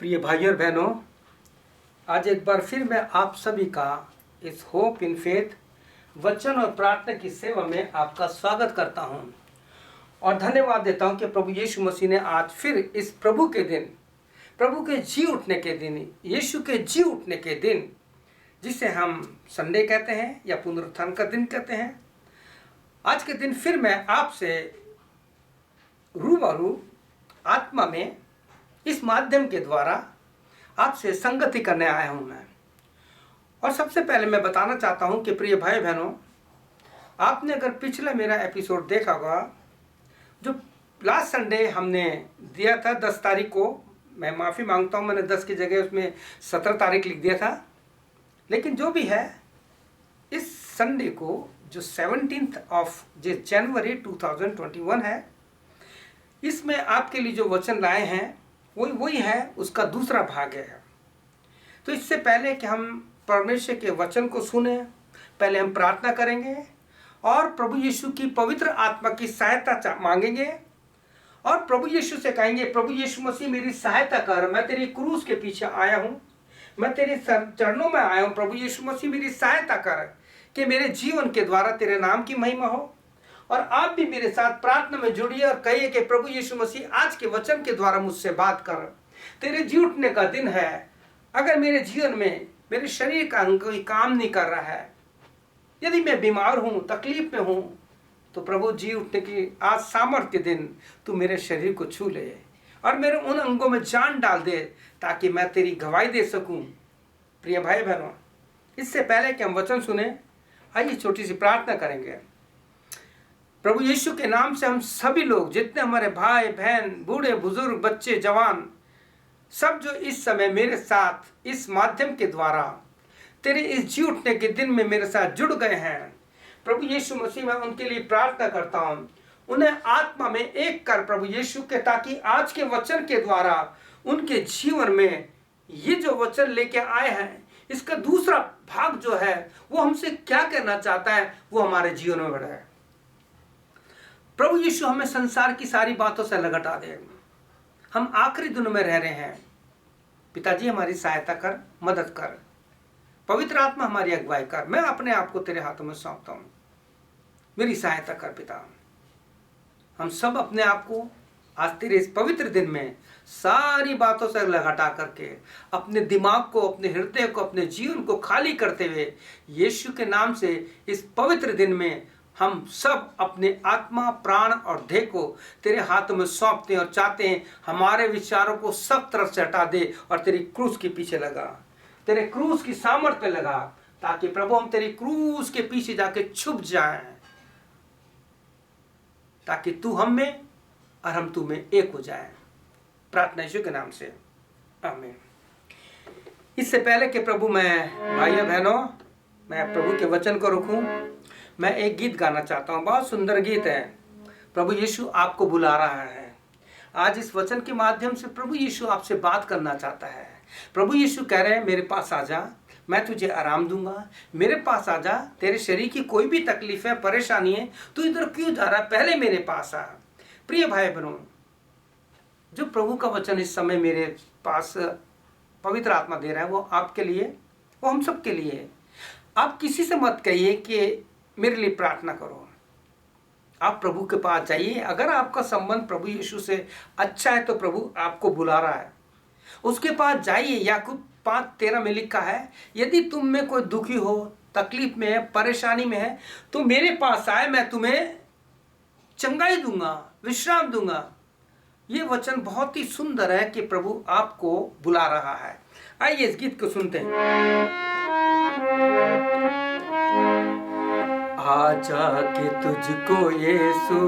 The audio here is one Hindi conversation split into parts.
प्रिय भाइयों और बहनों, आज एक बार फिर मैं आप सभी का इस होप इन फेथ वचन और प्रार्थना की सेवा में आपका स्वागत करता हूं और धन्यवाद देता हूं कि प्रभु यीशु मसीह ने आज फिर इस प्रभु के दिन, प्रभु के जी उठने के दिन, यीशु के जी उठने के दिन, जिसे हम संडे कहते हैं या पुनरुत्थान का दिन कहते हैं, आज के दिन फिर मैं आपसे रूबरू आत्मा में इस माध्यम के द्वारा आपसे संगति करने आया हूं मैं। और सबसे पहले मैं बताना चाहता हूं कि प्रिय भाई बहनों, आपने अगर पिछला मेरा एपिसोड देखा होगा जो लास्ट संडे हमने दिया था 10 तारीख को, मैं माफ़ी मांगता हूं, मैंने 10 की जगह उसमें 17 तारीख लिख दिया था, लेकिन जो भी है इस संडे को जो 17 जनवरी 2021 है, इसमें आपके लिए जो वचन लाए हैं वही है, उसका दूसरा भाग है। तो इससे पहले कि हम परमेश्वर के वचन को सुने, पहले हम प्रार्थना करेंगे और प्रभु यीशु की पवित्र आत्मा की सहायता मांगेंगे और प्रभु यीशु से कहेंगे, प्रभु यीशु मसीह मेरी सहायता कर, मैं तेरी क्रूस के पीछे आया हूँ, मैं तेरे चरणों में आया हूँ, प्रभु यीशु मसीह मेरी सहायता कर कि मेरे जीवन के द्वारा तेरे नाम की महिमा हो। और आप भी मेरे साथ प्रार्थना में जुड़िए और कहिए कि प्रभु यीशु मसीह आज के वचन के द्वारा मुझसे बात कर, तेरे जी उठने का दिन है। अगर मेरे जीवन में मेरे शरीर का अंग कोई काम नहीं कर रहा है, यदि मैं बीमार हूँ, तकलीफ में हूँ, तो प्रभु जी उठने की आज सामर्थ्य दिन तू मेरे शरीर को छू ले और मेरे उन अंगों में जान डाल दे ताकि मैं तेरी गवाही दे सकूँ। प्रिय भाई बहनों, इससे पहले कि हम वचन सुने, आइए छोटी सी प्रार्थना करेंगे। प्रभु यीशु के नाम से हम सभी लोग, जितने हमारे भाई बहन, बूढ़े बुजुर्ग, बच्चे, जवान, सब जो इस समय मेरे साथ इस माध्यम के द्वारा तेरे इस जी उठने के दिन में मेरे साथ जुड़ गए हैं, प्रभु यीशु मसीह मैं उनके लिए प्रार्थना करता हूँ, उन्हें आत्मा में एक कर प्रभु यीशु के, ताकि आज के वचन के द्वारा उनके जीवन में ये जो वचन लेके आए हैं, इसका दूसरा भाग जो है वो हमसे क्या कहना चाहता है वो हमारे जीवन में बढ़े। प्रभु यीशु हमें संसार की सारी बातों से अलग हटा दे। हम आखिरी दिनों में रह रहे हैं। पिताजी हमारी सहायता कर, मदद कर, पवित्र आत्मा हमारी अगुवाई कर। मैं अपने आप को तेरे हाथों में सौंपता हूँ, मेरी सहायता कर पिता। हम सब अपने आप को आज तेरे इस पवित्र दिन में सारी बातों से अलग हटा करके अपने दिमाग को, अपने हृदय को, अपने जीवन को खाली करते हुए यीशु के नाम से इस पवित्र दिन में हम सब अपने आत्मा, प्राण और देह को तेरे हाथों में सौंपते हैं और चाहते हैं हमारे विचारों को सब तरफ से हटा दे और तेरी क्रूस के पीछे लगा, तेरे क्रूस की सामर्थ पे लगा, ताकि प्रभु हम तेरी क्रूस के पीछे जाके छुप जाएं, ताकि तू हम में और हम तू में एक हो जाएं। प्रार्थना यीशु के नाम से, आमीन। इससे पहले कि प्रभु मैं भाइयों बहनों मैं प्रभु के वचन को रुकूं, मैं एक गीत गाना चाहता हूँ। बहुत सुंदर गीत है। प्रभु यीशु आपको बुला रहा है। आज इस वचन के माध्यम से प्रभु यीशु आपसे बात करना चाहता है। प्रभु यीशु कह रहे हैं, मेरे पास आ जा, मैं तुझे आराम दूंगा। मेरे पास आ जा, तेरे शरीर की कोई भी तकलीफ है, परेशानी है, तू इधर क्यों जा रहा है, पहले मेरे पास आ। प्रिय भाई बहनों, जो प्रभु का वचन इस समय मेरे पास पवित्र आत्मा दे रहा है, वो आपके लिए, वो हम सब के लिए। आप किसी से मत कहिए कि मेरे लिए प्रार्थना करो। आप प्रभु के पास जाइए। अगर आपका संबंध प्रभु यीशु से अच्छा है तो प्रभु आपको बुला रहा है, उसके पास जाइए। याकूब 5:13 में लिखा है, यदि तुम में कोई दुखी हो, तकलीफ में है, परेशानी में है, तो मेरे पास आए, मैं तुम्हें चंगाई दूंगा, विश्राम दूंगा। ये वचन बहुत ही सुंदर है कि प्रभु आपको बुला रहा है। आइए इस गीत को सुनते हैं। आजा के तुझको यीशु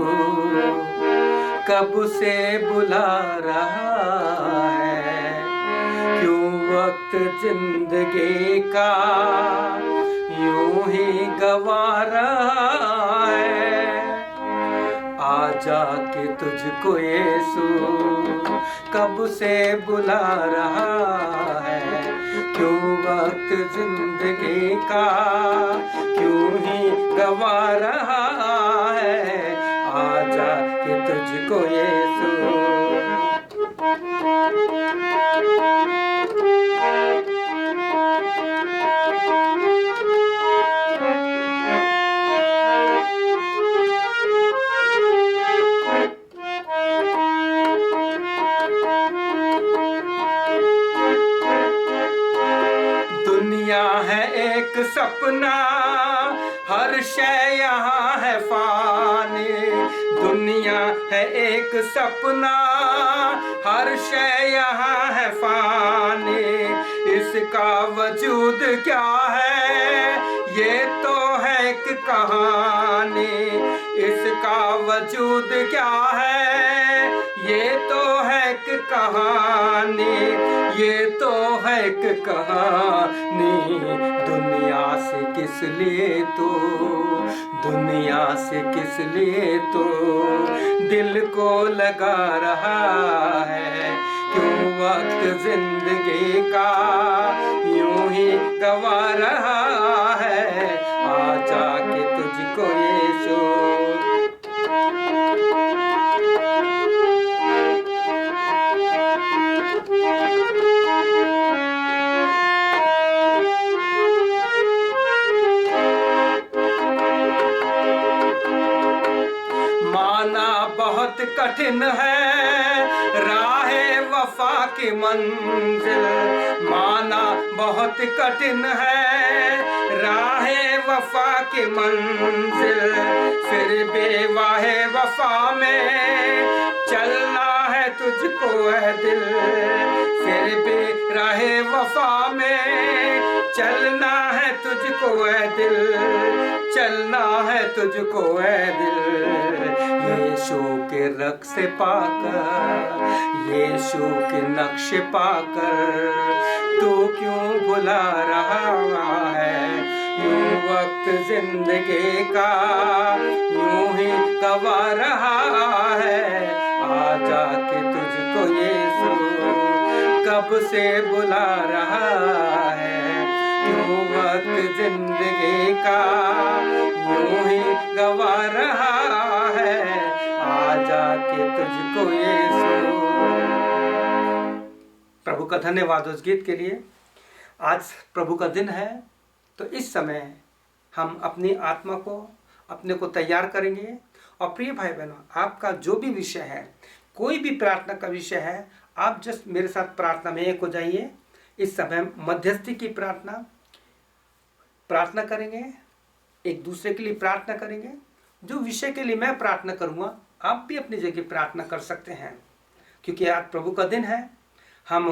कब से बुला रहा है, क्यों वक्त जिंदगी का यूं ही गवा रहा है। आजा के तुझको यीशु कब से बुला रहा है, क्यों वक्त जिंदगी का क्यों ही गवा रहा है। आजा के तुझको यीशु सपना, हर शय यहाँ है फानी। दुनिया है एक सपना, हर शय यहाँ है फानी। इसका वजूद क्या है, ये तो है एक कहानी। इसका वजूद क्या है, ये तो है एक कहानी। ये तो है एक कहानी। दुनिया से किस लिए तो, दुनिया से किस लिए तो दिल को लगा रहा है। क्यों वक्त जिंदगी का यूं ही गवा रहा है। आ जाके तुझको यीशु, माना बहुत कठिन है राहे वफा की मंजिल। माना बहुत कठिन है राहे वफा की मंजिल। फिर बेवाहे वफा में चलना है तुझको है दिल। फिर बेराहे वफा में चलना है तुझको है दिल। चलना है तुझको है दिल। यीशु के रख से पाकर, यीशु के नक्श पाकर तू क्यों भुला रहा है। यूं वक्त जिंदगी का यूं ही गवा रहा है। आ जाके तुझको यीशु कब से बुला रहा है। यूं वक्त जिंदगी का यूं ही गवा रहा है। आ जाके तुझको यीशु। प्रभु का धन्यवाद उस गीत के लिए। आज प्रभु का दिन है, तो इस समय हम अपनी आत्मा को अपने को तैयार करेंगे। और प्रिय भाई बहनों, आपका जो भी विषय है, कोई भी प्रार्थना का विषय है, आप जस्ट मेरे साथ प्रार्थना में एक हो जाइए। इस समय मध्यस्थी की प्रार्थना करेंगे, एक दूसरे के लिए प्रार्थना करेंगे। जो विषय के लिए मैं प्रार्थना करूंगा, आप भी अपनी जगह प्रार्थना कर सकते हैं, क्योंकि आज प्रभु का दिन है। हम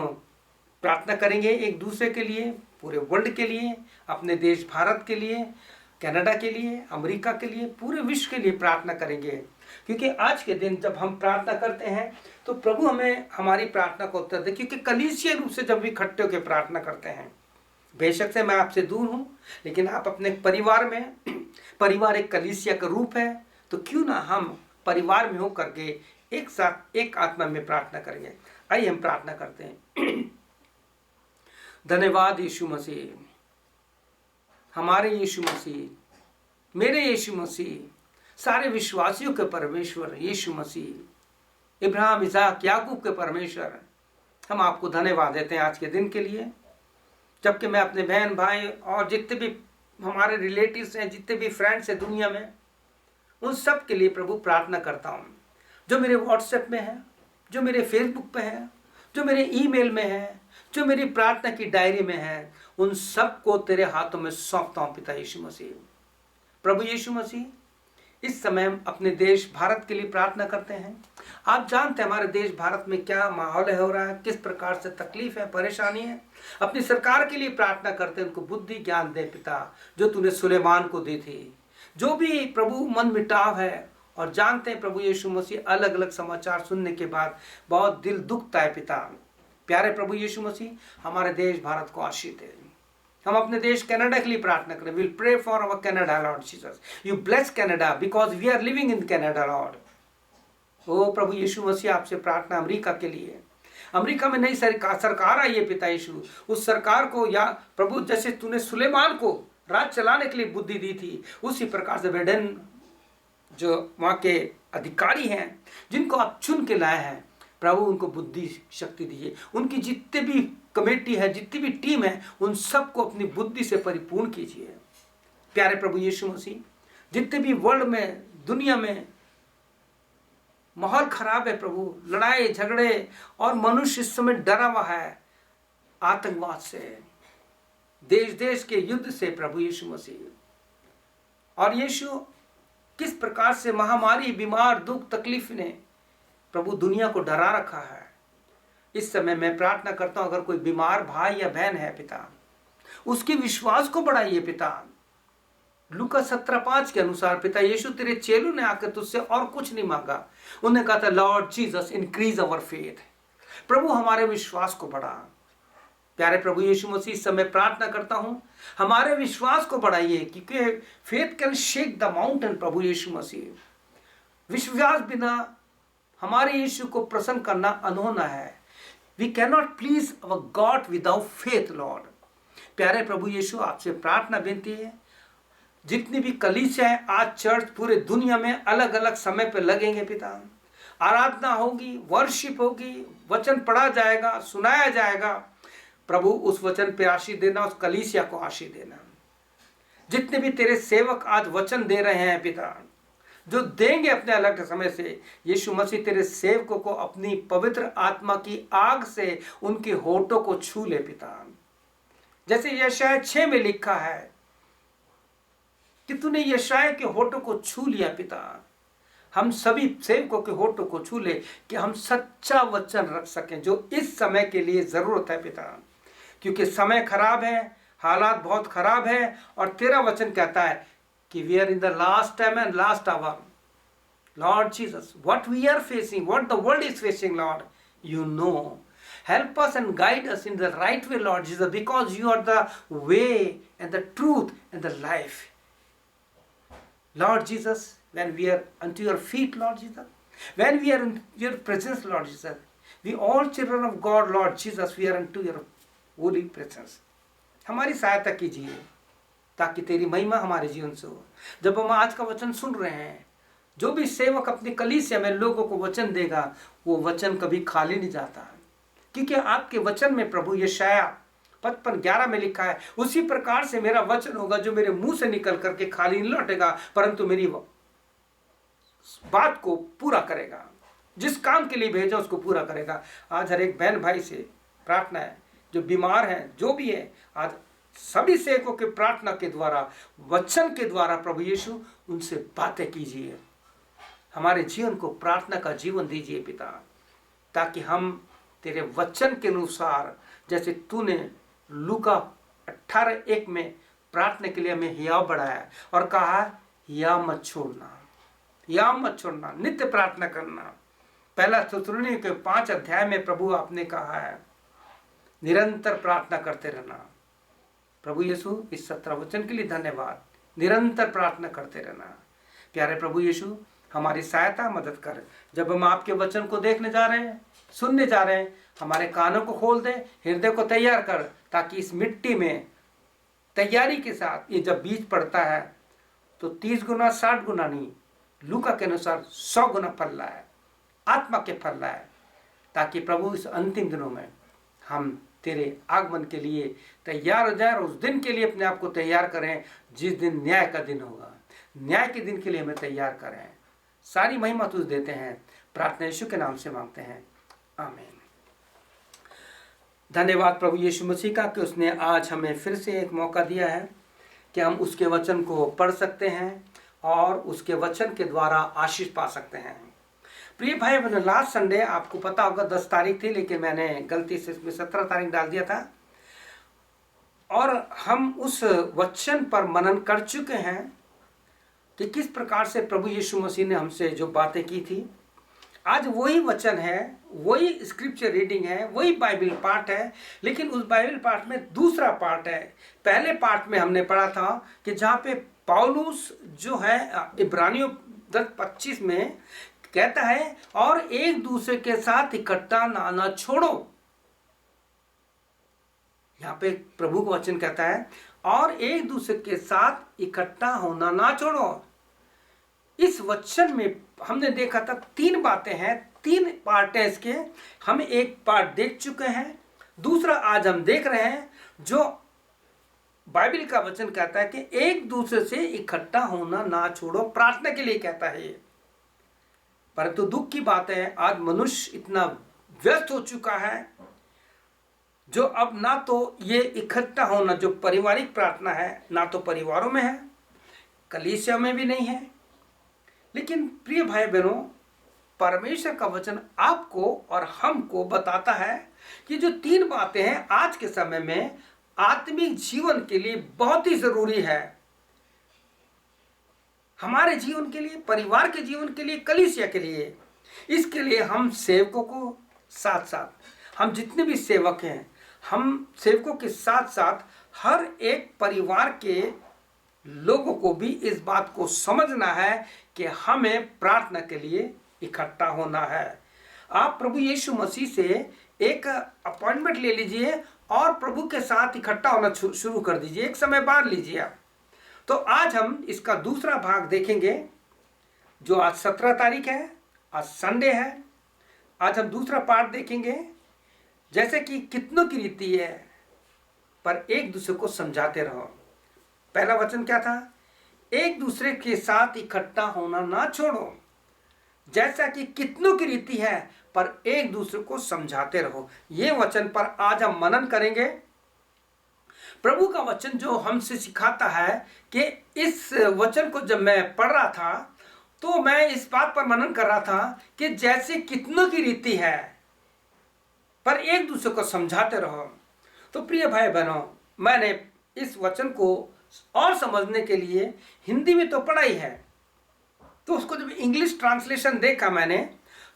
प्रार्थना करेंगे एक दूसरे के लिए, पूरे वर्ल्ड के लिए, अपने देश भारत के लिए, कनाडा के लिए, अमेरिका के लिए, पूरे विश्व के लिए प्रार्थना करेंगे। क्योंकि आज के दिन जब हम प्रार्थना करते हैं तो प्रभु हमें हमारी प्रार्थना को उत्तर दे। क्योंकि कलीसिया रूप से जब भी इकट्ठे होकर प्रार्थना करते हैं, बेशक से मैं आपसे दूर हूं, लेकिन आप अपने परिवार में, परिवार एक कलीसिया का रूप है, तो क्यों ना हम परिवार में हो करके एक साथ एक आत्मा में प्रार्थना करेंगे। आइए हम प्रार्थना करते हैं। धन्यवाद यीशु मसीह, हमारे यीशु मसीह, मेरे यीशु मसीह, सारे विश्वासियों के परमेश्वर यीशु मसीह, इब्राहिम, इसाक, याकूब के परमेश्वर, हम आपको धन्यवाद देते हैं आज के दिन के लिए। जबकि मैं अपने बहन भाई और जितने भी हमारे रिलेटिव्स हैं, जितने भी फ्रेंड्स हैं दुनिया में, उन सब के लिए प्रभु प्रार्थना करता हूँ। जो मेरे व्हाट्सएप में है, जो मेरे फेसबुक पे है, जो मेरे ईमेल में है, जो मेरी प्रार्थना की डायरी में है, उन सब को तेरे हाथों में सौंपता हूँ पिता यीशु मसीह। प्रभु यीशु मसीह, इस समय हम अपने देश भारत के लिए प्रार्थना करते हैं। आप जानते हैं हमारे देश भारत में क्या माहौल हो रहा है, किस प्रकार से तकलीफ है, परेशानी है। अपनी सरकार के लिए प्रार्थना करते हैं, उनको बुद्धि ज्ञान दे पिता, जो तूने सुलेमान को दी थी। जो भी प्रभु मन मिटाव है, और जानते हैं प्रभु यीशु मसीह, अलग अलग समाचार सुनने के बाद बहुत दिल दुखता है पिता। प्यारे प्रभु यीशु मसीह, हमारे देश भारत को आशीष दे। हम अपने देश कनाडा के लिए प्रार्थना करें। Will pray for our Canada Lord Jesus. You bless Canada because we are living in Canada Lord. ओ प्रभु यीशु मसीह, आपसे प्रार्थना अमेरिका के लिए। अमेरिका में नई सरकार आई है पिता यीशु। उस सरकार को, या प्रभु जैसे तूने सुलेमान को राज चलाने के लिए बुद्धि दी थी, उसी प्रकार से बिडेन जो वहाँ के अधिकारी हैं, जिनको आप चुन के लाए हैं, प्रभु उनको बुद्धि शक्ति दीजिए। उनकी जितने भी कमेटी है, जितनी भी टीम है, उन सबको अपनी बुद्धि से परिपूर्ण कीजिए। प्यारे प्रभु यीशु मसीह, जितने भी वर्ल्ड में, दुनिया में माहौल खराब है प्रभु, लड़ाई झगड़े, और मनुष्य इस समय डरा हुआ है आतंकवाद से। देश देश के युद्ध से प्रभु यीशु मसीह। और यीशु किस प्रकार से महामारी, बीमार, दुख, तकलीफ ने प्रभु दुनिया को डरा रखा है। इस समय मैं प्रार्थना करता हूं, अगर कोई बीमार भाई या बहन है पिता, उसके विश्वास को बढ़ाइए पिता। लूका 17:5 के अनुसार पिता यीशु तेरे चेलों ने आकर तुझसे और कुछ नहीं मांगा, उन्होंने कहा था Lord Jesus increase our faith, प्रभु हमारे विश्वास को बढ़ा। प्यारे प्रभु यीशु मसीह, इस समय प्रार्थना करता हूं हमारे विश्वास को बढ़ाइए, क्योंकि faith can shake the mountain. प्रभु यीशु मसीह, विश्वास बिना हमारे यीशु को प्रसन्न करना अनहोना है। We can not please our God without faith Lord. प्यारे प्रभु यीशु, आपसे प्रार्थना विनती है, जितनी भी कलीसिया है आज चर्च पूरे दुनिया में अलग अलग समय पर लगेंगे पिता, आराधना होगी, वर्शिप होगी, वचन पढ़ा जाएगा, सुनाया जाएगा। प्रभु उस वचन पे आशीष देना, उस कलीसिया को आशीष देना। जितने भी तेरे सेवक आज वचन दे रहे हैं पिता, जो देंगे अपने अलग समय से, यीशु मसीह तेरे सेवकों को अपनी पवित्र आत्मा की आग से उनके होठों को छू ले पिता। जैसे यशायाह 6 में लिखा है कि तूने यशायाह के होठों को छू लिया पिता। हम सभी सेवकों के होठों को छू ले कि हम सच्चा वचन रख सकें, जो इस समय के लिए जरूरत है पिता, क्योंकि समय खराब है, हालात बहुत खराब है। और तेरा वचन कहता है कि we are in the last time and last hour. Lord Jesus, what we are facing, what the world is facing, Lord you know. Help us and guide us in the right way, Lord Jesus, because you are the way and the truth and the life. Lord Jesus, when we are unto your feet, Lord Jesus, when we are in your presence, Lord Jesus, we all children of God, Lord Jesus, we are unto your holy presence. हमारी सहायता कीजिए ताकि तेरी महिमा हमारे जीवन से हो। जब हम आज का वचन सुन रहे हैं, जो भी सेवक अपनी कलीसिया में लोगों को वचन देगा, वो वचन कभी खाली नहीं जाता, क्योंकि आपके वचन में प्रभु यशायाह 55:11 में लिखा है, उसी प्रकार से मेरा वचन होगा जो मेरे मुंह से निकल करके खाली नहीं लौटेगा, परंतु मेरी बात को पूरा करेगा, जिस काम के लिए भेजा उसको पूरा करेगा। आज हर एक बहन भाई से प्रार्थना है, जो बीमार है, जो भी है, आज सभी सेवकों के प्रार्थना के द्वारा, वचन के द्वारा प्रभु यीशु उनसे बातें कीजिए। हमारे जीवन को प्रार्थना का जीवन दीजिए पिता, ताकि हम तेरे वचन के अनुसार, जैसे तूने लूका 18:1 में प्रार्थना के लिए हमें हियाव बढ़ाया और कहा या मत छोड़ना, या मत छोड़ना, नित्य प्रार्थना करना। पहला थिस्सलुनीके के 5 अध्याय में प्रभु आपने कहा है निरंतर प्रार्थना करते रहना। प्रभु यीशु, इस 17 वचन के लिए धन्यवाद। निरंतर प्रार्थना करते रहना। प्यारे प्रभु यीशु, हमारी सहायता मदद कर। जब हम आपके वचन को देखने जा रहे हैं, सुनने जा रहे हैं, हमारे कानों को खोल दे, हृदय को तैयार कर, ताकि इस मिट्टी में तैयारी के साथ ये जब बीज पड़ता है तो 30 गुना 60 गुना नहीं, लूका के अनुसार 100 गुना फल लाए, आत्मा के फल लाए, ताकि प्रभु इस अंतिम दिनों में हम तेरे आगमन के लिए तैयार हो जाए और उस दिन के लिए अपने आप को तैयार करें जिस दिन न्याय का दिन होगा। न्याय के दिन के लिए हमें तैयार करें। सारी महिमा तुझ देते हैं, प्रार्थना यीशु के नाम से मांगते हैं, आमीन। धन्यवाद प्रभु यीशु मसीह का कि उसने आज हमें फिर से एक मौका दिया है कि हम उसके वचन को पढ़ सकते हैं और उसके वचन के द्वारा आशीष पा सकते हैं। प्रिय भाई बहनों, लास्ट संडे आपको पता होगा 10 तारीख थी, लेकिन मैंने गलती से इसमें 17 तारीख डाल दिया था, और हम उस वचन पर मनन कर चुके हैं कि किस प्रकार से प्रभु यीशु मसीह ने हमसे जो बातें की थी। आज वही वचन है, वही स्क्रिप्चर रीडिंग है, वही बाइबल पार्ट है, लेकिन उस बाइबल पार्ट में दूसरा पार्ट है। पहले पार्ट में हमने पढ़ा था कि जहाँ पे पौलुस जो है इब्रानियों 10:25 में कहता है, और एक दूसरे के साथ इकट्ठा ना छोड़ो। यहाँ पे प्रभु का वचन कहता है, और एक दूसरे के साथ इकट्ठा होना ना छोड़ो। इस वचन में हमने देखा था 3 बातें हैं, 3 पार्ट है इसके। हम एक पार्ट देख चुके हैं, दूसरा आज हम देख रहे हैं, जो बाइबल का वचन कहता है कि एक दूसरे से इकट्ठा होना ना छोड़ो, प्रार्थना के लिए कहता है ये। परंतु दुख की बात है, आज मनुष्य इतना व्यस्त हो चुका है, जो अब ना तो ये इकट्ठा होना जो पारिवारिक प्रार्थना है, ना तो परिवारों में है, कलीसिया में भी नहीं है। लेकिन प्रिय भाई बहनों, परमेश्वर का वचन आपको और हमको बताता है कि जो 3 बातें हैं आज के समय में आत्मिक जीवन के लिए बहुत ही जरूरी है, हमारे जीवन के लिए, परिवार के जीवन के लिए, कलीसिया के लिए। इसके लिए हम सेवकों को साथ साथ, हम जितने भी सेवक हैं, हम सेवकों के साथ साथ हर एक परिवार के लोगों को भी इस बात को समझना है कि हमें प्रार्थना के लिए इकट्ठा होना है। आप प्रभु यीशु मसीह से एक अपॉइंटमेंट ले लीजिए और प्रभु के साथ इकट्ठा होना शुरू कर दीजिए, एक समय बांध लीजिए आप। तो आज हम इसका दूसरा भाग देखेंगे, जो आज 17 तारीख है, आज संडे है। आज हम दूसरा पार्ट देखेंगे, जैसे कि कितनों की रीति है पर एक दूसरे को समझाते रहो। पहला वचन क्या था? एक दूसरे के साथ इकट्ठा होना ना छोड़ो, जैसा कि कितनों की रीति है पर एक दूसरे को समझाते रहो। ये वचन पर आज हम मनन करेंगे। प्रभु का वचन जो हमसे सिखाता है कि इस वचन को जब मैं पढ़ रहा था तो मैं इस बात पर मनन कर रहा था कि जैसे कितनों की रीति है पर एक दूसरे को समझाते रहो। तो प्रिय भाई बहनों, मैंने इस वचन को और समझने के लिए हिंदी में तो पढ़ा ही है, तो उसको जब इंग्लिश ट्रांसलेशन देखा मैंने,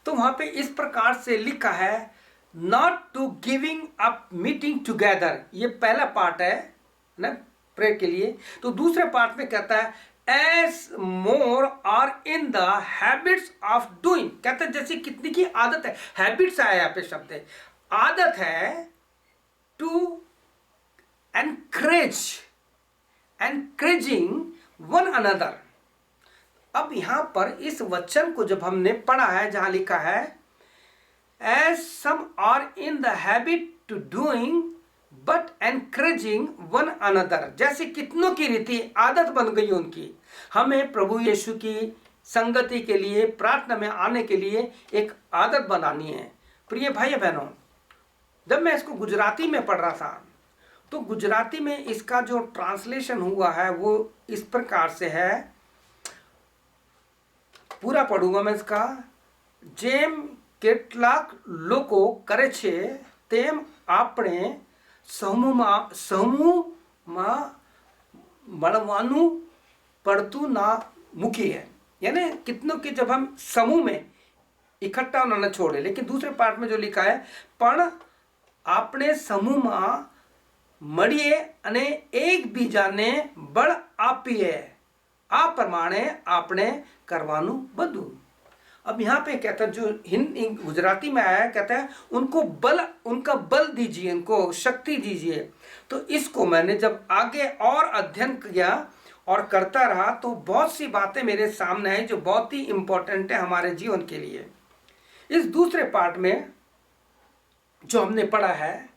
तो वहां पे इस प्रकार से लिखा है, not to giving up meeting together. ये पहला पार्ट है ना प्रेयर के लिए। तो दूसरे पार्ट में कहता है, as more are in the habits of doing. कहते हैं जैसे कितनी की आदत है, हैबिट्स आया यहाँ पे शब्द है, आदत है टू एनकरेजिंग वन अनदर। अब यहां पर इस वचन को जब हमने पढ़ा है, जहां लिखा है as some are in the habit to doing but encouraging one another, जैसे कितनों की रीति आदत बन गई उनकी। हमें प्रभु यीशु की संगति के लिए, प्रार्थना में आने के लिए एक आदत बनानी है। प्रिय भाई बहनों, जब मैं इसको गुजराती में पढ़ रहा था तो गुजराती में इसका जो ट्रांसलेशन हुआ है वो इस प्रकार से है, पूरा पढ़ूंगा मैं इसका। जेम કેટલાક લોકો કરે છે તેમ આપણે સમૂહમાં મળવાનું પડતું ના મૂકીએ। यानी कितनों के जब हम समूह में इकट्ठा होना न छोड़े। लेकिन दूसरे पार्ट में जो लिखा है, पण આપણે સમૂહમાં મળીએ અને એકબીજાને બળ આપીએ, આ પ્રમાણે આપણે કરવાનું બધું। अब यहाँ पे कहता है, जो हिंदी गुजराती में आया है, कहता है उनको बल, उनका बल दीजिए, उनको शक्ति दीजिए। तो इसको मैंने जब आगे और अध्ययन किया और करता रहा तो बहुत सी बातें मेरे सामने आई जो बहुत ही इंपॉर्टेंट है हमारे जीवन के लिए। इस दूसरे पार्ट में जो हमने पढ़ा है,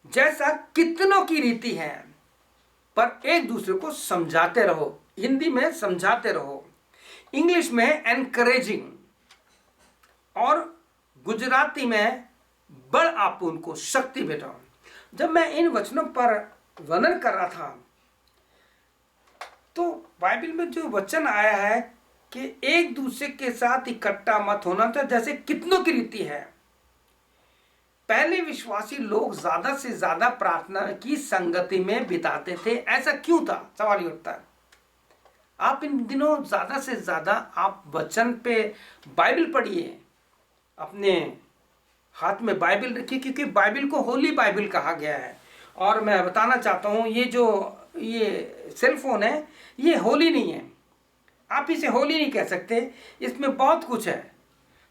जैसा कितनों की रीति है पर एक दूसरे को समझाते रहो, हिंदी में समझाते रहो, इंग्लिश में एनकरेजिंग, और गुजराती में बल आप उनको शक्ति भेटाओ। जब मैं इन वचनों पर वर्णन कर रहा था तो बाइबल में जो वचन आया है कि एक दूसरे के साथ इकट्ठा मत होना, था जैसे कितनों की रीति है। पहले विश्वासी लोग ज्यादा से ज्यादा प्रार्थना की संगति में बिताते थे। ऐसा क्यों था? सवाल ये उठता है। आप इन दिनों ज्यादा से ज्यादा आप वचन पे बाइबल पढ़िए, अपने हाथ में बाइबल रखिए, क्योंकि बाइबल को होली बाइबल कहा गया है। और मैं बताना चाहता हूँ, ये सेल फोन है, ये होली नहीं है। आप इसे होली नहीं कह सकते, इसमें बहुत कुछ है,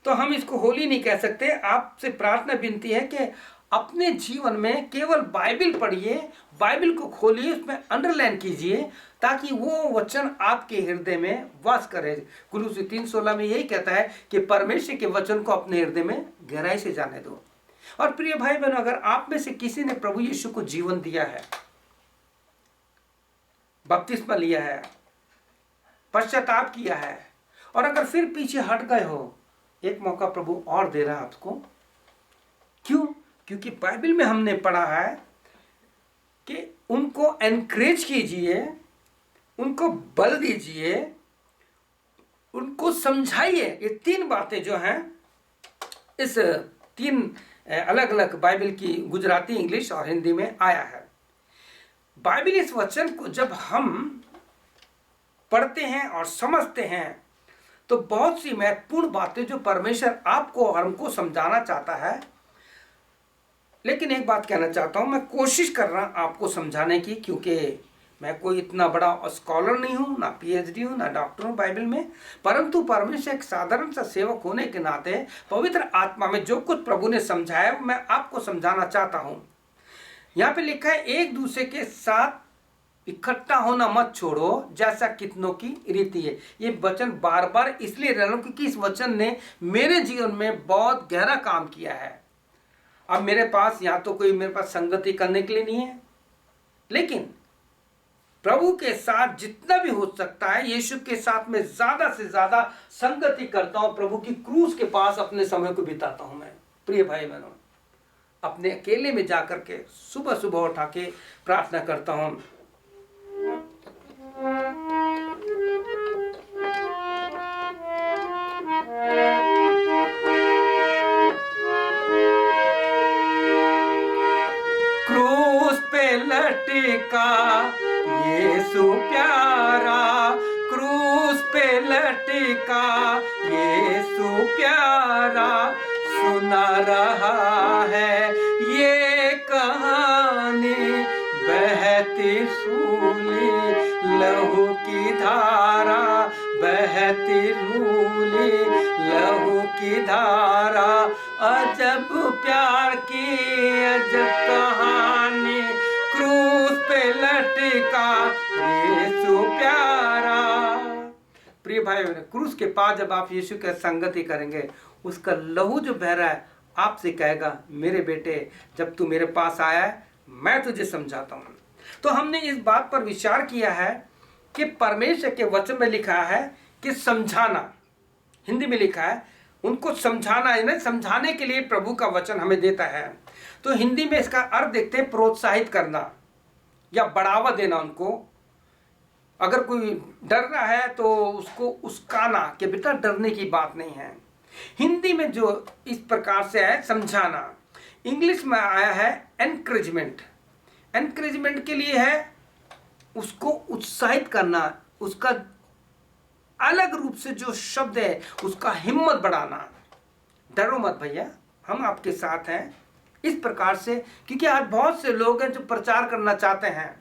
तो हम इसको होली नहीं कह सकते। आपसे प्रार्थना विनती है कि अपने जीवन में केवल बाइबल पढ़िए, बाइबल को खोलिए, उसमें अंडरलाइन कीजिए, ताकि वो वचन आपके हृदय में वास करे। कुलुसी 3:16 में यही कहता है कि परमेश्वर के वचन को अपने हृदय में गहराई से जाने दो। और प्रिय भाई बहनों, अगर आप में से किसी ने प्रभु यीशु को जीवन दिया है, बपतिस्मा लिया है, पश्चाताप किया है, और अगर फिर पीछे हट गए हो, एक मौका प्रभु और दे रहा है आपको। क्यों? क्योंकि बाइबल में हमने पढ़ा है कि उनको एनकरेज कीजिए, उनको बल दीजिए, उनको समझाइए। ये 3 बातें जो हैं इस 3 अलग अलग बाइबल की गुजराती, इंग्लिश और हिंदी में आया है। बाइबल इस वचन को जब हम पढ़ते हैं और समझते हैं तो बहुत सी महत्वपूर्ण बातें जो परमेश्वर आपको और हमको समझाना चाहता है। लेकिन एक बात कहना चाहता हूं, मैं कोशिश कर रहा हूं आपको समझाने की, क्योंकि मैं कोई इतना बड़ा स्कॉलर नहीं हूं, ना पीएचडी हूं, ना डॉक्टर हूं बाइबल में, परंतु परमेश्वर एक साधारण सा सेवक होने के नाते पवित्र आत्मा में जो कुछ प्रभु ने समझाया मैं आपको समझाना चाहता हूं। यहाँ पे लिखा है, एक दूसरे के साथ इकट्ठा होना मत छोड़ो जैसा कितनों की रीति है। ये वचन बार बार इसलिए रह रहा हूं क्योंकि इस वचन ने मेरे जीवन में बहुत गहरा काम किया है। अब मेरे पास या तो कोई मेरे पास संगति करने के लिए नहीं है, लेकिन प्रभु के साथ जितना भी हो सकता है, यीशु के साथ में ज्यादा से ज्यादा संगति करता हूं। प्रभु की क्रूस के पास अपने समय को बिताता हूं। मैं प्रिय भाई बहनों, अपने अकेले में जाकर के सुबह सुबह उठा के प्रार्थना करता हूं। क्रूस पे लटका यीशु प्यारा, क्रूस पे लटका यीशु प्यारा, सुना रहा है ये कहानी बहती सूली लहू की धारा, बहती रूली लहू की धारा, अजब प्यार की अजब कहानी, क्रूस पे लटका यीशु प्यारा। प्रिय भाई, क्रूस के पास जब आप यीशु के संगति करेंगे, उसका लहू जो बह रहा है आपसे कहेगा, मेरे बेटे जब तू मेरे पास आया है मैं तुझे समझाता हूं। तो हमने इस बात पर विचार किया है कि परमेश्वर के वचन में लिखा है कि समझाना, हिंदी में लिखा है उनको समझाना, यानी समझाने के लिए प्रभु का वचन हमें देता है। तो हिंदी में इसका अर्थ देखते हैं, प्रोत्साहित करना या बढ़ावा देना उनको। अगर कोई डर रहा है तो उसको उस्काना कि बेटा डरने की बात नहीं है। हिंदी में जो इस प्रकार से है समझाना। इंग्लिश में आया है एनकरेजमेंट। एनकरेजमेंट के लिए है उसको उत्साहित करना, उसका अलग रूप से जो शब्द है उसका हिम्मत बढ़ाना। डरो मत भैया, हम आपके साथ हैं, इस प्रकार से। क्योंकि आज बहुत से लोग हैं जो प्रचार करना चाहते हैं।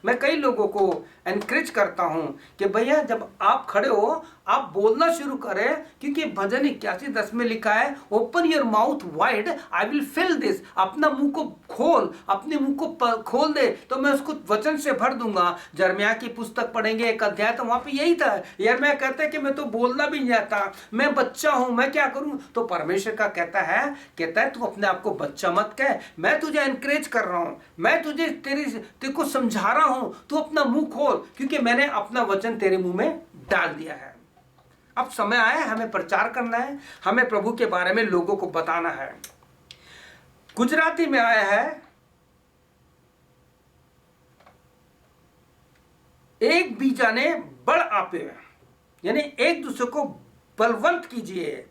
मैं कई लोगों को एनकरेज करता हूं कि भैया जब आप खड़े हो आप बोलना शुरू करें, क्योंकि भजन 81:10 में लिखा है, open your mouth wide I will fill this. अपना मुंह को खोल, अपने मुंह को खोल दे तो मैं उसको वचन से भर दूंगा। यिर्मयाह की पुस्तक पढ़ेंगे 1 अध्याय, तो वहां पे यही था। यिर्मयाह कहता है कि मैं तो बोलना भी नहीं आता, मैं बच्चा हूं, मैं क्या करूं। तो परमेश्वर का कहता है तू अपने आप को बच्चा मत कह, मैं तुझे एनकरेज कर रहा हूं, मैं तुझे तेरे को समझा रहा हूं, तू अपना मुंह खोल, क्योंकि मैंने अपना वचन तेरे मुंह में डाल दिया है। अब समय आया है हमें प्रचार करना है, हमें प्रभु के बारे में लोगों को बताना है। गुजराती में आया है, एक बीजाने बड़ आपे, यानी एक दूसरे को बलवंत कीजिए।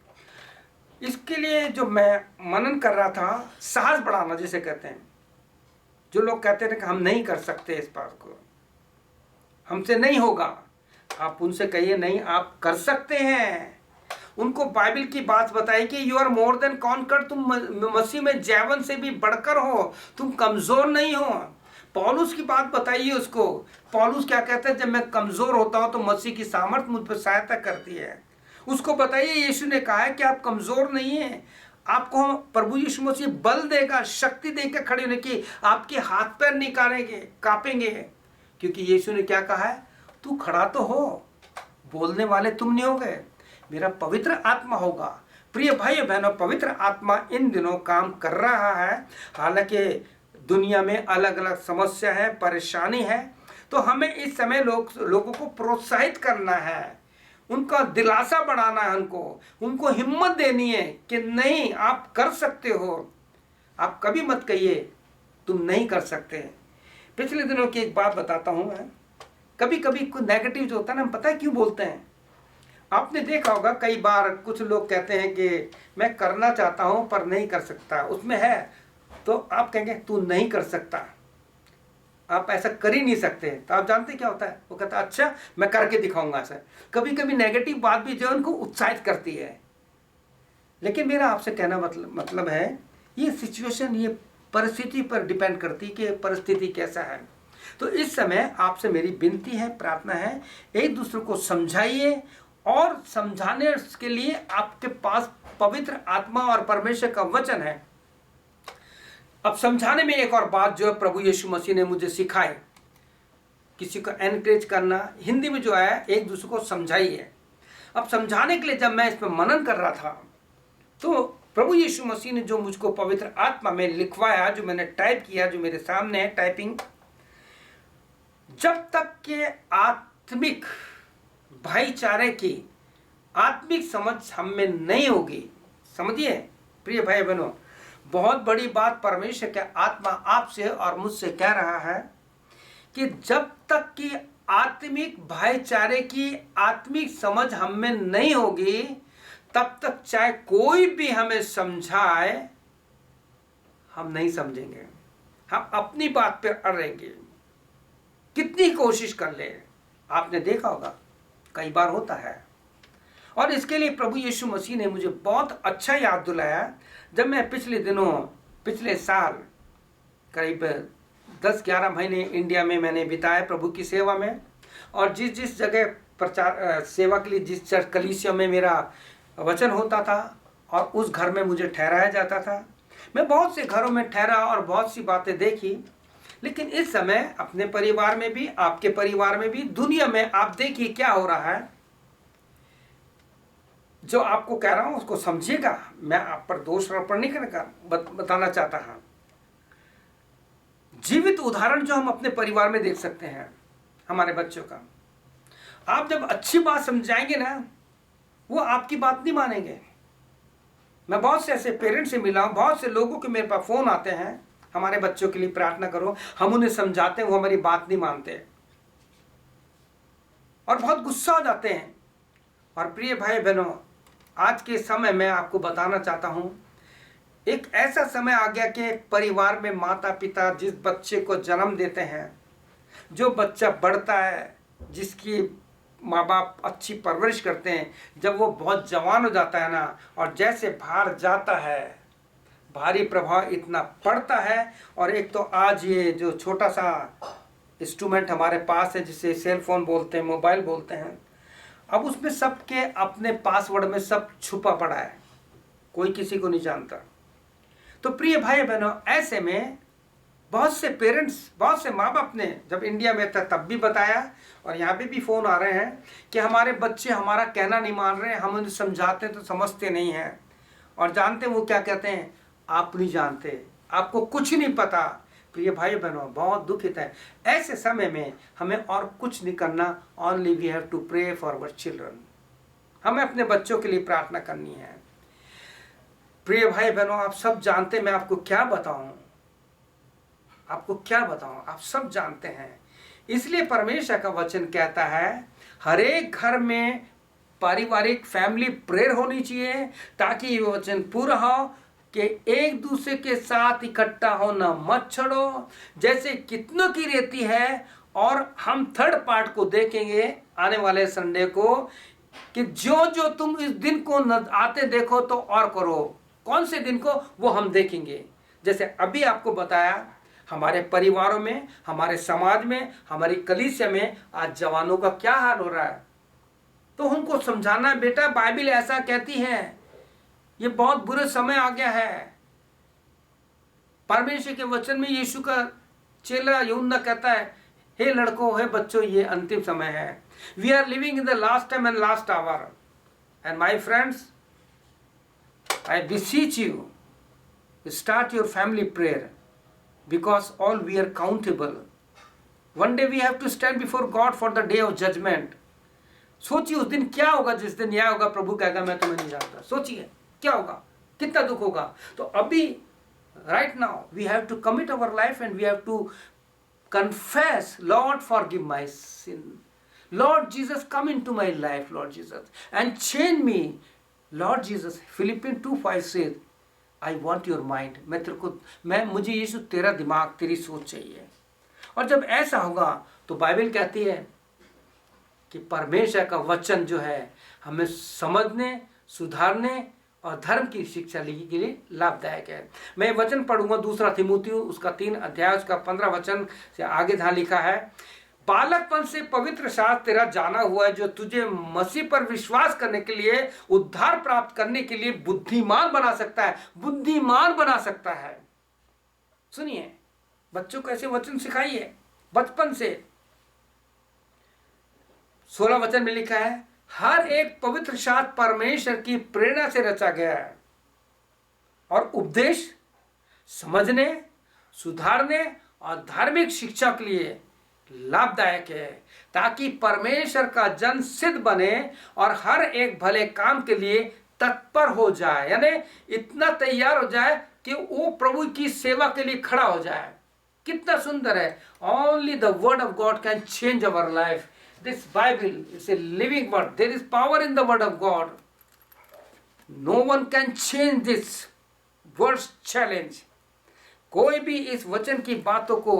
इसके लिए जो मैं मनन कर रहा था, साहस बढ़ाना जिसे कहते हैं। जो लोग कहते थे कि हम नहीं कर सकते इस बात को, हमसे नहीं होगा, आप उनसे कहिए नहीं, आप कर सकते हैं। उनको बाइबल की बात बताइए कि you are more than conqueror, तुम मसीह में जैवन से भी बढ़कर हो, तुम कमजोर नहीं हो। पौलुस की बात बताइए उसको। पौलुस क्या कहता है, जब मैं कमजोर होता हूं तो मसीह की सामर्थ मुझ पर सहायता करती है। उसको बताइए यीशु ने कहा है कि आप कमजोर नहीं है, आपको प्रभु यीशु मसीह बल देगा, शक्ति देकर खड़े होने की, आपके हाथ पैर निकालेंगे, कांपेंगे। क्योंकि यीशु ने क्या कहा है, तू खड़ा तो हो, बोलने वाले तुम नहीं होगे, मेरा पवित्र आत्मा होगा। प्रिय भाई बहनों, पवित्र आत्मा इन दिनों काम कर रहा है। हालांकि दुनिया में अलग अलग समस्या है, परेशानी है, तो हमें इस समय लोगों को प्रोत्साहित करना है, उनका दिलासा बढ़ाना है, उनको हिम्मत देनी है कि नहीं आप कर सकते हो। आप कभी मत कहिए तुम नहीं कर सकते। पिछले दिनों की एक बात बताता हूँ मैं। कभी कभी कुछ नेगेटिव जो होता है ना, हम पता है क्यों बोलते हैं। आपने देखा होगा कई बार कुछ लोग कहते हैं कि मैं करना चाहता हूँ पर नहीं कर सकता, उसमें है तो आप कहेंगे तू नहीं कर सकता, आप ऐसा कर ही नहीं सकते। तो आप जानते क्या होता है, वो कहता है अच्छा मैं करके दिखाऊंगा ऐसा। कभी कभी नेगेटिव बात भी जो है उनको उत्साहित करती है। लेकिन मेरा आपसे कहना मतलब है, ये सिचुएशन, ये परिस्थिति पर डिपेंड करती कि परिस्थिति कैसा है। तो इस समय आपसे मेरी विनती है, प्रार्थना है, एक दूसरे को समझाइए और समझाने के लिए आपके पास पवित्र आत्मा और परमेश्वर का वचन है। अब समझाने में एक और बात जो है प्रभु यीशु मसीह ने मुझे सिखाई, किसी को एनकरेज करना, हिंदी में जो है एक दूसरे को समझाइए। अब समझाने के लिए जब मैं इस पर मनन कर रहा था तो प्रभु यीशु मसीह ने जो मुझको पवित्र आत्मा में लिखवाया, जो मैंने टाइप किया, जो मेरे सामने है टाइपिंग, जब तक के आत्मिक भाईचारे की आत्मिक समझ हम में नहीं होगी, समझिए प्रिय भाई बहनों, बहुत बड़ी बात परमेश्वर का आत्मा आपसे और मुझसे कह रहा है कि जब तक कि आत्मिक भाईचारे की आत्मिक समझ हम में नहीं होगी, तब तक चाहे कोई भी हमें समझाए हम नहीं समझेंगे, हम अपनी बात पर अड़ेंगे, कितनी कोशिश कर ले। आपने देखा होगा कई बार होता है। और इसके लिए प्रभु यीशु मसीह ने मुझे बहुत अच्छा याद दिलाया, जब मैं पिछले साल करीब 10-11 महीने इंडिया में मैंने बिताए प्रभु की सेवा में। और जिस जगह प्रचार सेवा के लिए जिस चर्च कलीसिया में मेरा वचन होता था और उस घर में मुझे ठहराया जाता था, मैं बहुत से घरों में ठहरा और बहुत सी बातें देखी। लेकिन इस समय अपने परिवार में भी, आपके परिवार में भी, दुनिया में आप देखिए क्या हो रहा है। जो आपको कह रहा हूं उसको समझिएगा, मैं आप पर दोष आरोपण नहीं करने का बताना चाहता हूं। जीवित उदाहरण जो हम अपने परिवार में देख सकते हैं हमारे बच्चों का। आप जब अच्छी बात समझाएंगे ना, वो आपकी बात नहीं मानेंगे। मैं बहुत से ऐसे पेरेंट्स से मिला हूं, बहुत से लोगों के मेरे पास फोन आते हैं, हमारे बच्चों के लिए प्रार्थना करो, हम उन्हें समझाते हैं, वो हमारी बात नहीं मानते और बहुत गुस्सा हो जाते हैं। और प्रिय भाई बहनों, आज के समय में आपको बताना चाहता हूं, एक ऐसा समय आ गया कि परिवार में माता पिता जिस बच्चे को जन्म देते हैं, जो बच्चा बढ़ता है, जिसकी माँ बाप अच्छी परवरिश करते हैं, जब वो बहुत जवान हो जाता है ना, और जैसे बाहर जाता है, भारी प्रभाव इतना पड़ता है। और एक तो आज ये जो छोटा सा इंस्ट्रूमेंट हमारे पास है, जिसे सेल फोन बोलते हैं, मोबाइल बोलते हैं, अब उसमें सबके अपने पासवर्ड में सब छुपा पड़ा है, कोई किसी को नहीं जानता। तो प्रिय भाई बहनों, ऐसे में बहुत से पेरेंट्स, बहुत से माँ बाप ने जब इंडिया में था तब भी बताया, और यहाँ पे भी फ़ोन आ रहे हैं कि हमारे बच्चे हमारा कहना नहीं मान रहे हैं, हम उन्हें समझाते हैं तो समझते नहीं हैं। और जानते हैं वो क्या कहते हैं, आप नहीं जानते, आपको कुछ नहीं पता। प्रिय भाई बहनों, बहुत दुखित है। ऐसे समय में हमें और कुछ नहीं करना, only we have to pray for our children. हमें अपने बच्चों के लिए प्रार्थना करनी है। प्रिय भाई बहनों, आप सब जानते, मैं आपको क्या बताऊं, आप सब जानते हैं। इसलिए परमेश्वर का वचन कहता है हर एक घर में पारिवारिक फैमिली प्रेयर होनी चाहिए, ताकि ये वचन पूरा हो कि एक दूसरे के साथ इकट्ठा होना मत छोड़ो, जैसे कितनों की रहती है। और हम थर्ड पार्ट को देखेंगे आने वाले संडे को, कि जो जो तुम इस दिन को आते देखो तो और करो। कौन से दिन को, वो हम देखेंगे। जैसे अभी आपको बताया, हमारे परिवारों में, हमारे समाज में, हमारी कलीसिया में आज जवानों का क्या हाल हो रहा है, तो उनको समझाना, बेटा बाइबल ऐसा कहती है, ये बहुत बुरे समय आ गया है। परमेश्वर के वचन में यीशु का चेला यूहन्ना कहता है, हे लड़कों, हे बच्चों, ये अंतिम समय है। We are living in the last time and last hour. And my friends, I beseech you, start your family prayer, because all we are accountable. One day we have to stand before God for the day of judgment. सोचिए उस दिन क्या होगा, जिस दिन न्याय होगा, प्रभु कहेगा मैं तुम्हें नहीं जानता। सोचिए क्या होगा, कितना दुख होगा। तो अभी right now we have to commit our life and we have to confess, Lord, forgive my sin. Lord Jesus, come into my life, Lord Jesus, and change me. Lord Jesus, Philippians 2:5 says, I want your mind. मुझे यीशु तेरा दिमाग, तेरी सोच चाहिए। और जब ऐसा होगा तो बाइबल कहती है कि परमेश्वर का वचन जो है हमें समझने, सुधारने और धर्म की शिक्षा लेने के लिए लाभदायक है। मैं वचन पढ़ूंगा 2 तीमुथियुस उसका 3 अध्याय उसका 15 वचन से आगे जहाँ लिखा है, बालकपन से पवित्र शास्त्र तेरा जाना हुआ है, जो तुझे मसीह पर विश्वास करने के लिए, उद्धार प्राप्त करने के लिए बुद्धिमान बना सकता है। बुद्धिमान बना सकता है। सुनिए, बच्चों को ऐसे वचन सिखाइए बचपन से। 16 वचन में लिखा है, हर एक पवित्र शास्त्र परमेश्वर की प्रेरणा से रचा गया है और उपदेश, समझने, सुधारने और धार्मिक शिक्षा के लिए लाभदायक है, ताकि परमेश्वर का जन सिद्ध बने और हर एक भले काम के लिए तत्पर हो जाए। यानी इतना तैयार हो जाए कि वो प्रभु की सेवा के लिए खड़ा हो जाए। कितना सुंदर है। Only the word of God can change our life. This Bible is a living word. There is power in the word of God. No one can change this word's challenge. कोई भी इस वचन की बातों को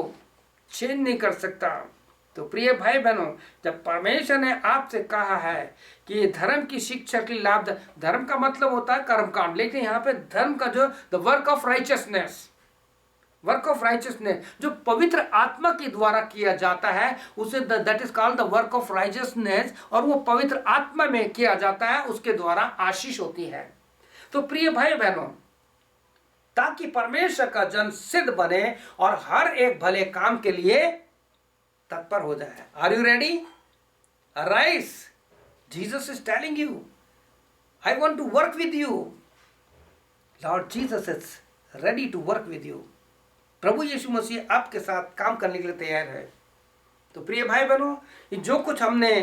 चेंज नहीं कर सकता। तो प्रिय भाई बहनों, जब परमेश्वर ने आपसे कहा है कि धर्म की शिक्षा के लाभ, धर्म का मतलब होता है कर्मकांड, लेकिन यहाँ पे धर्म का जो the work of righteousness, work of righteousness जो पवित्र आत्मा के द्वारा किया जाता है, उसे that is called the work of righteousness, और वो पवित्र आत्मा में किया जाता है, उसके द्वारा आशीष होती है। तो प्रिय भाई बहनों, ताकि परमेश्वर का जन सिद्ध बने और हर एक भले काम के लिए तत्पर हो जाए। Are you ready? Arise, Jesus is telling you, I want to work with you. Lord Jesus is ready to work with you. प्रभु यीशु मसीह आपके साथ काम करने के लिए तैयार है। तो प्रिय भाई बहनों, ये जो कुछ हमने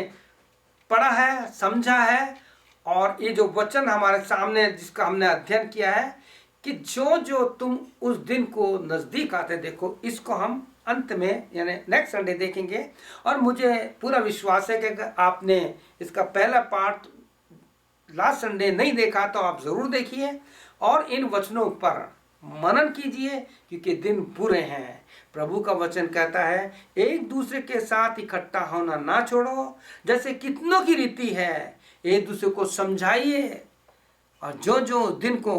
पढ़ा है, समझा है, और ये जो वचन हमारे सामने जिसका हमने अध्ययन किया है, कि जो जो तुम उस दिन को नज़दीक आते देखो, इसको हम अंत में यानी नेक्स्ट संडे देखेंगे। और मुझे पूरा विश्वास है कि आपने इसका पहला पार्ट लास्ट संडे नहीं देखा तो आप ज़रूर देखिए और इन वचनों पर मनन कीजिए, क्योंकि दिन बुरे हैं। प्रभु का वचन कहता है, एक दूसरे के साथ इकट्ठा होना ना छोड़ो, जैसे कितनों की रीति है, एक दूसरे को समझाइए, और जो जो दिन को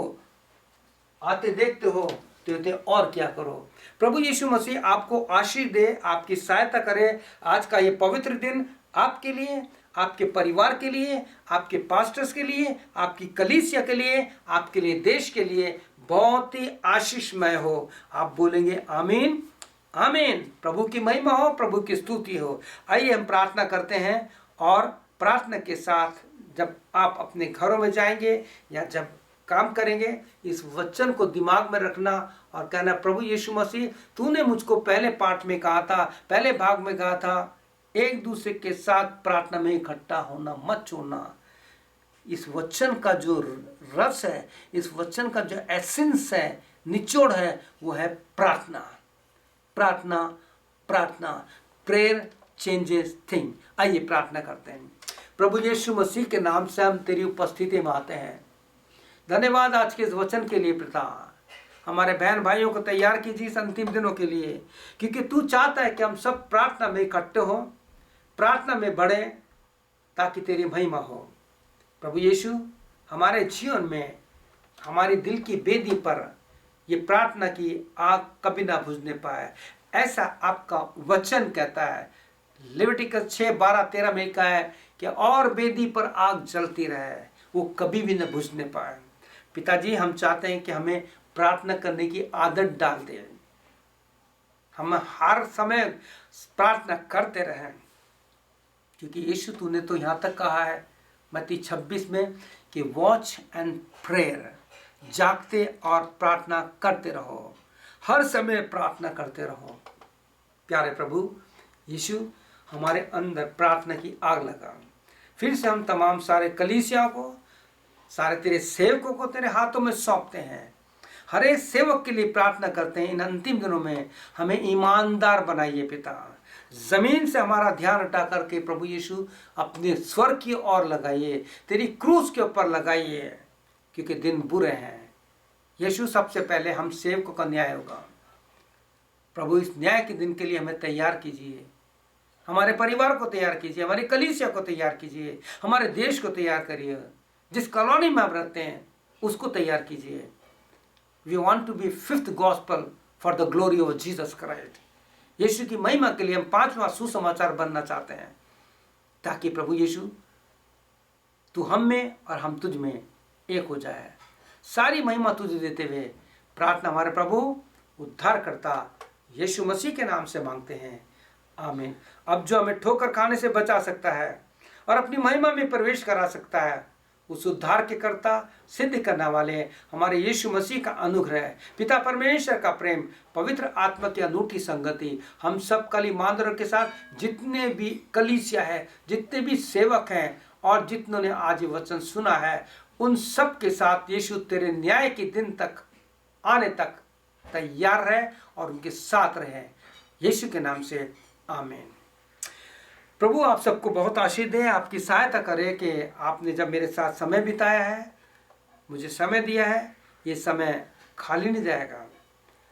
आते देखते हो तो और क्या करो। प्रभु यीशु मसीह आपको आशीष दे, आपकी सहायता करे। आज का ये पवित्र दिन आपके लिए, आपके परिवार के लिए, आपके पास्टर्स के लिए, आपकी कलीसिया के लिए, आपके लिए, देश के लिए बहुत ही आशीषमय हो। आप बोलेंगे आमीन, आमीन। प्रभु की महिमा हो, प्रभु की स्तुति हो। आइए हम प्रार्थना करते हैं, और प्रार्थना के साथ जब आप अपने घरों में जाएंगे या जब काम करेंगे, इस वचन को दिमाग में रखना और कहना, प्रभु यीशु मसीह, तूने मुझको पहले पाठ में कहा था, पहले भाग में कहा था, एक दूसरे के साथ प्रार्थना में इकट्ठा होना मत छोड़ना। इस वचन का जो रस है, इस वचन का जो एसेंस है, निचोड़ है, वो है प्रार्थना, प्रार्थना, प्रार्थना। Prayer changes thing. आइए प्रार्थना करते हैं। प्रभु यीशु मसीह के नाम से हम तेरी उपस्थिति में आते हैं। धन्यवाद आज के इस वचन के लिए पिता। हमारे बहन भाइयों को तैयार कीजिए इस अंतिम दिनों के लिए, क्योंकि तू चाहता है कि हम सब प्रार्थना में इकट्ठे हों, प्रार्थना में बढ़े, ताकि तेरी महिमा हो। प्रभु यीशु, हमारे जीवन में, हमारी दिल की बेदी पर ये प्रार्थना की आग कभी ना बुझने पाए, ऐसा आपका वचन कहता है। लेविटिकस 6:12-13 में कहा है कि और बेदी पर आग जलती रहे, वो कभी भी न बुझने पाए। पिताजी, हम चाहते हैं कि हमें प्रार्थना करने की आदत डाल दें, हम हर समय प्रार्थना करते रहें, क्योंकि यीशु तूने तो यहाँ तक कहा है मत्ती 26 में कि वॉच एंड प्रेयर, जागते और प्रार्थना करते रहो, हर समय प्रार्थना करते रहो। प्यारे प्रभु यीशु, हमारे अंदर प्रार्थना की आग लगा। फिर से हम तमाम सारे कलीसिया को, सारे तेरे सेवकों को तेरे हाथों में सौंपते हैं। हर एक सेवक के लिए प्रार्थना करते हैं इन अंतिम दिनों में हमें ईमानदार बनाइए पिता। जमीन से हमारा ध्यान हटा करके प्रभु यीशु अपने स्वर की ओर लगाइए, तेरी क्रूस के ऊपर लगाइए, क्योंकि दिन बुरे हैं यीशु। सबसे पहले हम सेवकों का न्याय होगा प्रभु, इस न्याय के दिन के लिए हमें तैयार कीजिए, हमारे परिवार को तैयार कीजिए, हमारी कलीसिया को तैयार कीजिए, हमारे देश को तैयार करिए, जिस कॉलोनी में हम रहते हैं उसको तैयार कीजिए। We want to be fifth gospel for the glory of Jesus Christ. Yeshu की महिमा के लिए हम 5वां सुसमाचार बनना चाहते हैं, ताकि प्रभु यीशु तू हम में और हम तुझ में एक हो जाए। सारी महिमा तुझे देते हुए प्रार्थना हमारे प्रभु उद्धारकर्ता यीशु मसीह के नाम से मांगते हैं, आमीन। अब जो हमें ठोकर खाने से बचा सकता है और अपनी महिमा में प्रवेश करा सकता है, उस उद्धार के कर्ता सिद्ध करने वाले हमारे यीशु मसीह का अनुग्रह, पिता परमेश्वर का प्रेम, पवित्र आत्मा की अनूठी संगति हम सब कल ईमानदारों के साथ जितने भी कलीसिया है, जितने भी सेवक हैं और जितनों ने आज वचन सुना है, उन सब के साथ यीशु तेरे न्याय के दिन तक आने तक तैयार रहे और उनके साथ रहे, यीशु के नाम से आमीन। प्रभु आप सबको बहुत आशीष दे, आपकी सहायता करे कि आपने जब मेरे साथ समय बिताया है, मुझे समय दिया है, ये समय खाली नहीं जाएगा,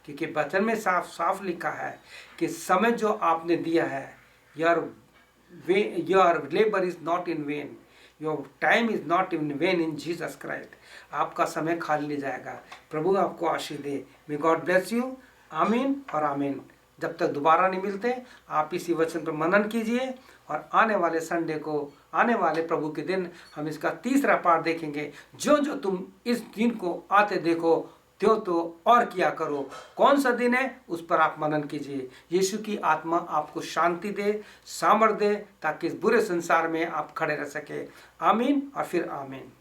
क्योंकि वचन में साफ साफ लिखा है कि समय जो आपने दिया है, your labour is not in vain, your time is not in vain in Jesus Christ. आपका समय खाली नहीं जाएगा। प्रभु आपको आशीष दे। May God bless you. आमीन और आमीन। जब तक दोबारा नहीं मिलते, आप इसी वचन पर मनन कीजिए और आने वाले संडे को, आने वाले प्रभु के दिन हम इसका तीसरा पार्ट देखेंगे। जो जो तुम इस दिन को आते देखो त्यों तो और किया करो। कौन सा दिन है उस पर आप मनन कीजिए। यीशु की आत्मा आपको शांति दे, सामर्थ दे, ताकि इस बुरे संसार में आप खड़े रह सके। आमीन और फिर आमीन।